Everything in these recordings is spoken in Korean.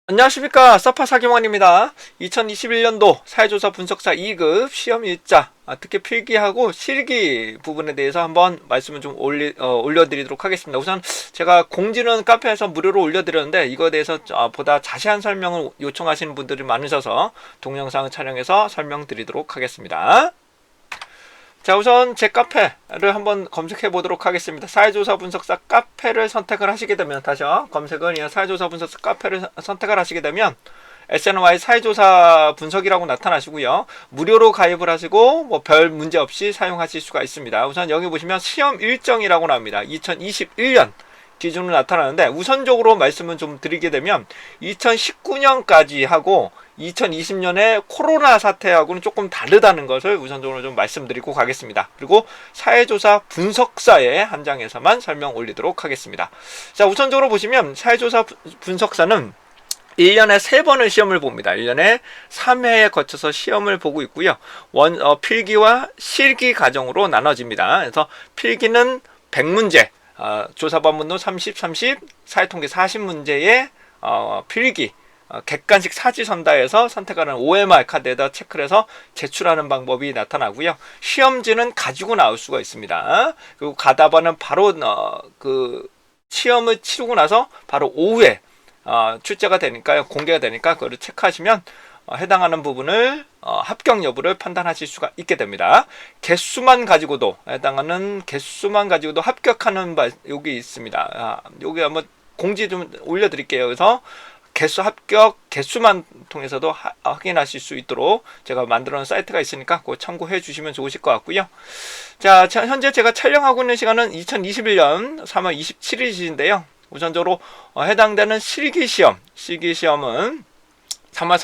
안녕하십니까, 서파 사기원입니다. 2021년도 사회조사 분석사 2급 시험 일자, 특히 필기하고 실기 부분에 대해서 한번 말씀을 좀 올려드리도록 하겠습니다. 우선 제가 공지는 카페에서 무료로 올려드렸는데 이거에 대해서 보다 자세한 설명을 요청하시는 분들이 많으셔서 동영상을 촬영해서 설명드리도록 하겠습니다. 자, 우선 제 카페를 한번 검색해 보도록 하겠습니다. 사회조사 분석사 카페를 선택을 하시게 되면, 다시요, 검색은 사회조사 분석사 카페를 선택을 하시게 되면 SNY 사회조사 분석이라고 나타나시고요. 무료로 가입을 하시고 별 문제 없이 사용하실 수가 있습니다. 우선 여기 보시면 시험 일정이라고 나옵니다. 2021년 기준으로 나타나는데, 우선적으로 말씀을 좀 드리게 되면 2019년까지 하고 2020년에 코로나 사태하고는 조금 다르다는 것을 우선적으로 좀 말씀드리고 가겠습니다. 그리고 사회조사 분석사의 한 장에서만 설명 올리도록 하겠습니다. 자, 우선적으로 보시면 사회조사 분석사는 1년에 3번을 시험을 봅니다. 1년에 3회에 거쳐서 시험을 보고 있고요. 필기와 실기 과정으로 나눠집니다. 그래서 필기는 100문제, 조사반문도 30, 30, 사회통계 40문제의 필기, 객관식 사지선다에서 선택하는 OMR 카드에다 체크를 해서 제출하는 방법이 나타나고요. 시험지는 가지고 나올 수가 있습니다. 그리고 가다바는 바로 시험을 치르고 나서 바로 오후에 출제가 되니까요, 공개가 되니까 그거를 체크하시면 해당하는 부분을 합격 여부를 판단하실 수가 있게 됩니다. 개수만 가지고도, 해당하는 개수만 가지고도 합격하는 여기 있습니다. 여기 한번 공지 좀 올려드릴게요. 그래서 합격 개수만 통해서도 확인하실 수 있도록 제가 만들어 놓은 사이트가 있으니까 그거 참고해 주시면 좋으실 것 같고요. 자, 현재 제가 촬영하고 있는 시간은 2021년 3월 27일인데요. 우선적으로 해당되는 실기시험은 3월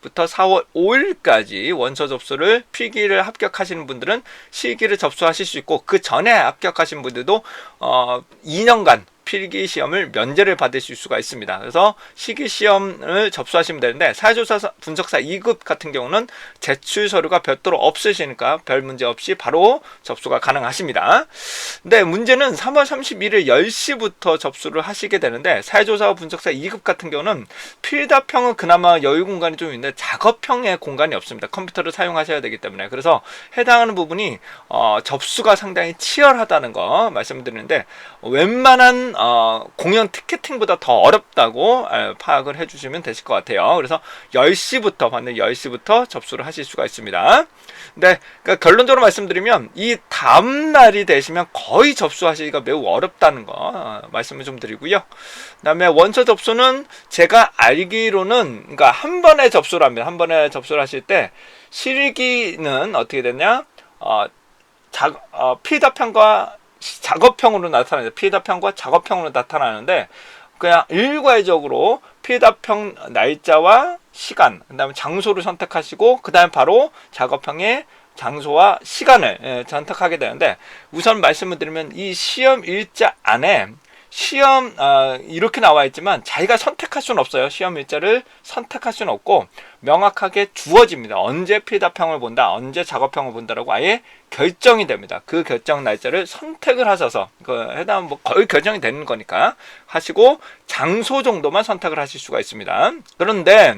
31일부터 4월 5일까지 원서 접수를, 필기를 합격하시는 분들은 실기를 접수하실 수 있고, 그 전에 합격하신 분들도 2년간 필기 시험을 면제를 받으실 수가 있습니다. 그래서 실기 시험을 접수하시면 되는데, 사회조사 분석사 2급 같은 경우는 제출 서류가 별도로 없으시니까 별 문제 없이 바로 접수가 가능하십니다. 근데 문제는 3월 31일 10시부터 접수를 하시게 되는데, 사회조사 분석사 2급 같은 경우는 필답형은 그나마 여유 공간이 좀 있는데 작업형의 공간이 없습니다. 컴퓨터를 사용하셔야 되기 때문에. 그래서 해당하는 부분이 접수가 상당히 치열하다는 거 말씀드리는데, 웬만한 공연 티켓팅보다 더 어렵다고 파악을 해주시면 되실 것 같아요. 그래서 10시부터 반드시 10시부터 접수를 하실 수가 있습니다. 근데 그러니까 결론적으로 말씀드리면 이 다음 날이 되시면 거의 접수하시기가 매우 어렵다는 거 말씀을 좀 드리고요. 그다음에 원서 접수는 제가 알기로는, 그러니까 한 번에 접수를 합니다. 한 번에 접수를 하실 때 실기는 어떻게 되냐? 필답형과 작업형으로 나타나는데, 필답형과 작업형으로 나타나는데, 그냥 일괄적으로 필답형 날짜와 시간, 그 다음에 장소를 선택하시고, 그 다음에 바로 작업형의 장소와 시간을 선택하게 되는데, 우선 말씀을 드리면 이 시험 일자 안에 시험 이렇게 나와 있지만 자기가 선택할 수는 없어요. 시험 일자를 선택할 수는 없고 명확하게 주어집니다. 언제 필답형을 본다, 언제 작업형을 본다라고 아예 결정이 됩니다. 그 결정 날짜를 선택을 하셔서 해당 거의 결정이 되는 거니까 하시고, 장소 정도만 선택을 하실 수가 있습니다. 그런데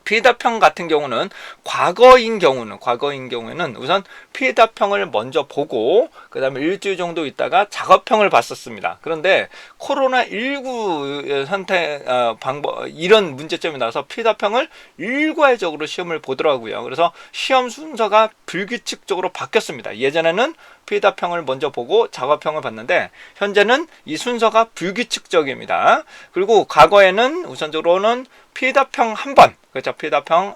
필답형 같은 경우는 과거인 경우에는 우선 필답형을 먼저 보고 그 다음에 일주일 정도 있다가 작업형을 봤었습니다. 그런데 코로나19 선택 방법, 이런 문제점이 나서 필답형을 일괄적으로 시험을 보더라고요. 그래서 시험 순서가 불규칙적으로 바뀌었습니다. 예전에는 필답형을 먼저 보고 작업형을 봤는데 현재는 이 순서가 불규칙적입니다. 그리고 과거에는 우선적으로는 필답형 한 번, 그렇죠, 필답형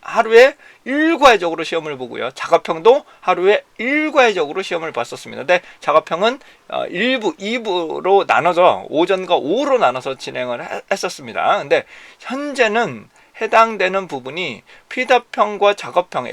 하루에 일괄적으로 시험을 보고요. 작업형도 하루에 일괄적으로 시험을 봤었습니다. 근데 작업형은 1부, 2부로 나눠서 오전과 오후로 나눠서 진행을 했었습니다. 근데 현재는 해당되는 부분이 필답형과 작업형,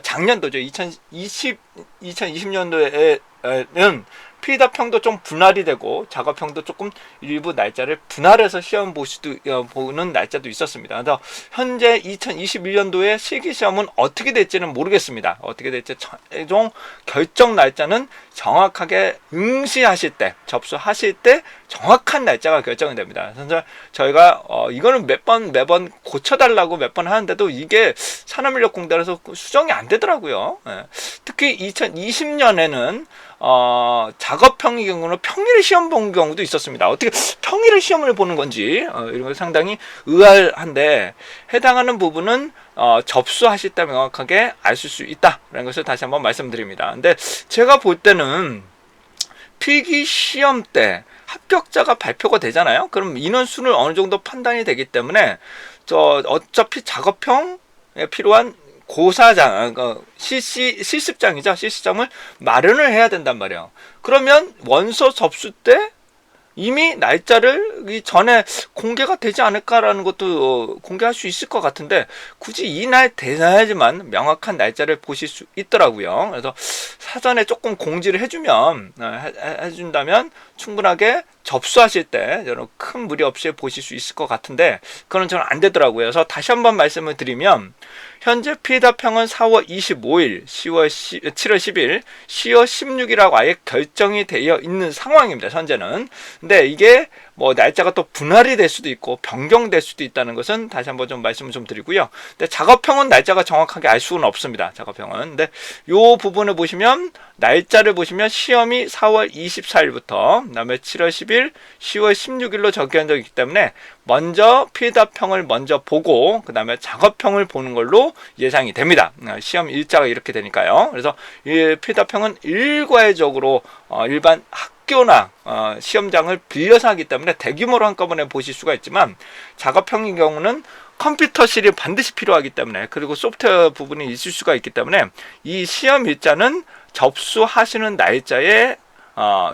작년도죠. 2020년도에는 피답형도 좀 분할이 되고 작업형도 조금 일부 날짜를 분할해서 시험 보는 날짜도 있었습니다. 그래서 현재 2021년도에 실기시험은 어떻게 될지는 모르겠습니다. 어떻게 될지 최종 결정 날짜는 정확하게 응시하실 때, 접수하실 때 정확한 날짜가 결정이 됩니다. 그래서 저희가 이거는 매번 고쳐달라고 몇 번 하는데도 이게 산업인력공단에서 수정이 안 되더라고요. 특히 2020년에는 작업형의 경우는 평일에 시험 본 경우도 있었습니다. 어떻게 평일에 시험을 보는 건지 이런 거 상당히 의아한데, 해당하는 부분은 접수하실 때 명확하게 아실 수 있다라는 것을 다시 한번 말씀드립니다. 근데 제가 볼 때는 필기 시험 때 합격자가 발표가 되잖아요. 그럼 인원수는 어느 정도 판단이 되기 때문에 어차피 작업형에 필요한 고사장, 실습장이죠. 실습장을 마련을 해야 된단 말이에요. 그러면 원서 접수 때 이미 날짜를 전에 공개가 되지 않을까라는 것도 공개할 수 있을 것 같은데, 굳이 이날 돼야지만 명확한 날짜를 보실 수 있더라고요. 그래서 사전에 조금 공지를 해준다면 충분하게 접수하실 때 여러 큰 무리 없이 보실 수 있을 것 같은데, 그건 저는 안 되더라고요. 그래서 다시 한번 말씀을 드리면, 현재 피답형은 4월 25일, 7월 10일, 10월 16일이라고 아예 결정이 되어 있는 상황입니다. 현재는. 근데 이게 뭐 날짜가 또 분할이 될 수도 있고 변경될 수도 있다는 것은 다시 한번 좀 말씀을 좀 드리고요. 근데 작업형은 날짜가 정확하게 알 수는 없습니다. 작업형은. 근데 요 부분을 보시면, 날짜를 보시면 시험이 4월 24일부터 그다음에 7월 10일, 10월 16일로 적용되어 있기 때문에 먼저 피답형을 먼저 보고 그다음에 작업형을 보는 걸로 예상이 됩니다. 시험 일자가 이렇게 되니까요. 그래서 이 피답형은 일괄적으로 일반 학교나 시험장을 빌려서 하기 때문에 대규모로 한꺼번에 보실 수가 있지만, 작업형의 경우는 컴퓨터실이 반드시 필요하기 때문에, 그리고 소프트웨어 부분이 있을 수가 있기 때문에 이 시험 일자는 접수하시는 날짜에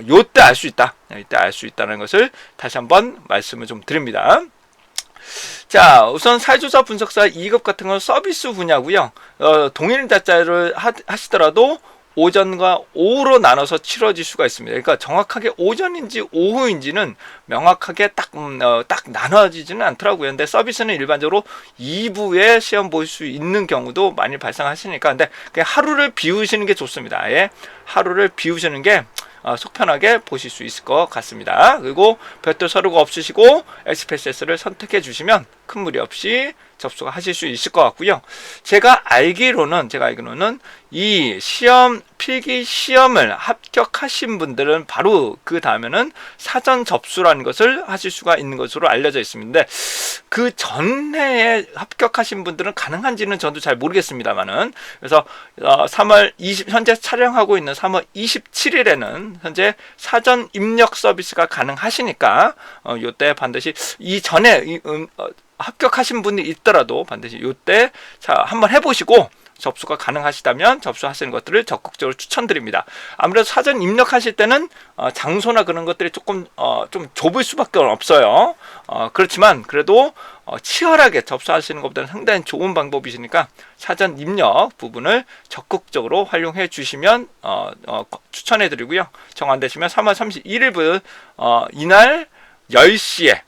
요때 알 수 있다. 이때 알 수 있다는 것을 다시 한번 말씀을 좀 드립니다. 자, 우선 사회조사 분석사 2급 같은 건 서비스 분야고요. 동일 날짜를 하시더라도 오전과 오후로 나눠서 치러질 수가 있습니다. 그러니까 정확하게 오전인지 오후인지는 명확하게 딱 나눠지지는 않더라고요. 근데 서비스는 일반적으로 2부에 시험 볼 수 있는 경우도 많이 발생하시니까, 근데 그냥 하루를 비우시는 게 좋습니다. 아예 하루를 비우시는 게 속 편하게 보실 수 있을 것 같습니다. 그리고 별도 서류가 없으시고 SPSS를 선택해 주시면 큰 무리 없이 접수가 하실 수 있을 것 같고요. 제가 알기로는 이 필기 시험을 합격하신 분들은 바로 그 다음에는 사전 접수라는 것을 하실 수가 있는 것으로 알려져 있습니다. 그 전해에 합격하신 분들은 가능한지는 저도 잘 모르겠습니다만은, 그래서 3월 20 현재 촬영하고 있는 3월 27일에는 현재 사전 입력 서비스가 가능하시니까 요때 반드시 이 전에 합격하신 분이 있더라도 반드시 요때 한번 해보시고 접수가 가능하시다면 접수하시는 것들을 적극적으로 추천드립니다. 아무래도 사전 입력하실 때는 장소나 그런 것들이 조금 좀 좁을 수밖에 없어요. 그렇지만 그래도 치열하게 접수하시는 것보다는 상당히 좋은 방법이시니까 사전 입력 부분을 적극적으로 활용해 주시면 추천해 드리고요. 정 안 되시면 3월 31일부터 이날 10시에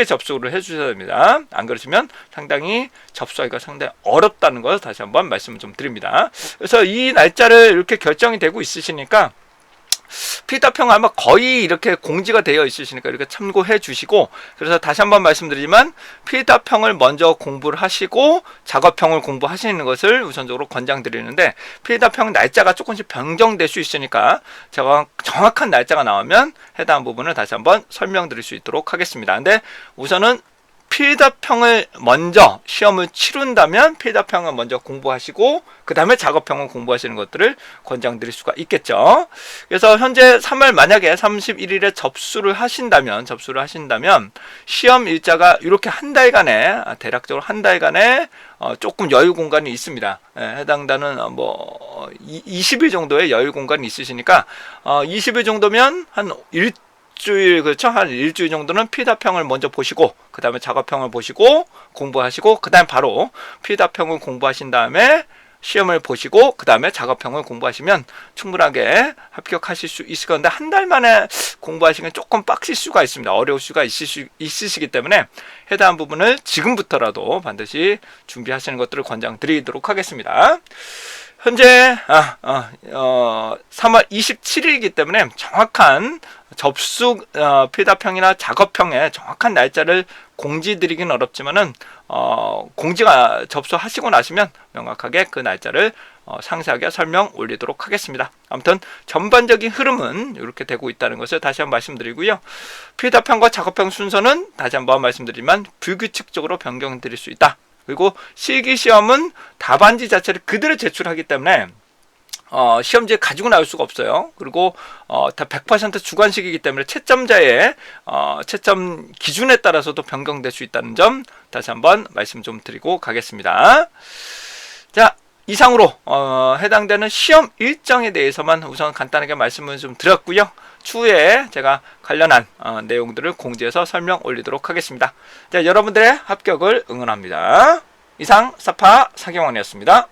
접수를 해주셔야 됩니다. 안 그러시면 상당히 접수하기가 상당히 어렵다는 걸 다시 한번 말씀을 좀 드립니다. 그래서 이 날짜를 이렇게 결정이 되고 있으시니까, 피답형 아마 거의 이렇게 공지가 되어 있으시니까 이렇게 참고해 주시고, 그래서 다시 한번 말씀드리지만 피답형을 먼저 공부를 하시고 작업형을 공부하시는 것을 우선적으로 권장드리는데, 피답형 날짜가 조금씩 변경될 수 있으니까 제가 정확한 날짜가 나오면 해당 부분을 다시 한번 설명드릴 수 있도록 하겠습니다. 근데 우선은 피답형을 먼저 시험을 치른다면 피답형을 먼저 공부하시고 그 다음에 작업형을 공부하시는 것들을 권장드릴 수가 있겠죠. 그래서 현재 3월 만약에 31일에 접수를 하신다면 시험 일자가 이렇게 한 달간에 대략적으로 한 달간에 조금 여유 공간이 있습니다. 해당되는 20일 정도의 여유 공간이 있으시니까 20일 정도면 한 일주일, 그렇죠? 한 일주일 정도는 피답형을 먼저 보시고 그 다음에 작업형을 보시고 공부하시고 그 다음에 바로 피답형을 공부하신 다음에 시험을 보시고 그 다음에 작업형을 공부하시면 충분하게 합격하실 수 있을 건데 한 달 만에 공부하시면 조금 빡실 수가 있습니다. 어려울 수가 있으시기 때문에 해당 부분을 지금부터라도 반드시 준비하시는 것들을 권장드리도록 하겠습니다. 현재 3월 27일이기 때문에 정확한 접수 필답형이나 작업형의 정확한 날짜를 공지드리긴 어렵지만은 공지가 접수하시고 나시면 명확하게 그 날짜를 상세하게 설명 올리도록 하겠습니다. 아무튼 전반적인 흐름은 이렇게 되고 있다는 것을 다시 한번 말씀드리고요. 필답형과 작업형 순서는 다시 한번 말씀드리지만 불규칙적으로 변경드릴 수 있다. 그리고 실기시험은 답안지 자체를 그대로 제출하기 때문에 시험지에 가지고 나올 수가 없어요. 그리고 다 100% 주관식이기 때문에 채점자의 채점 기준에 따라서도 변경될 수 있다는 점 다시 한번 말씀 좀 드리고 가겠습니다. 자, 이상으로 해당되는 시험 일정에 대해서만 우선 간단하게 말씀을 좀 드렸고요. 추후에 제가 관련한 내용들을 공지해서 설명 올리도록 하겠습니다. 자, 여러분들의 합격을 응원합니다. 이상 사파 사경원이었습니다.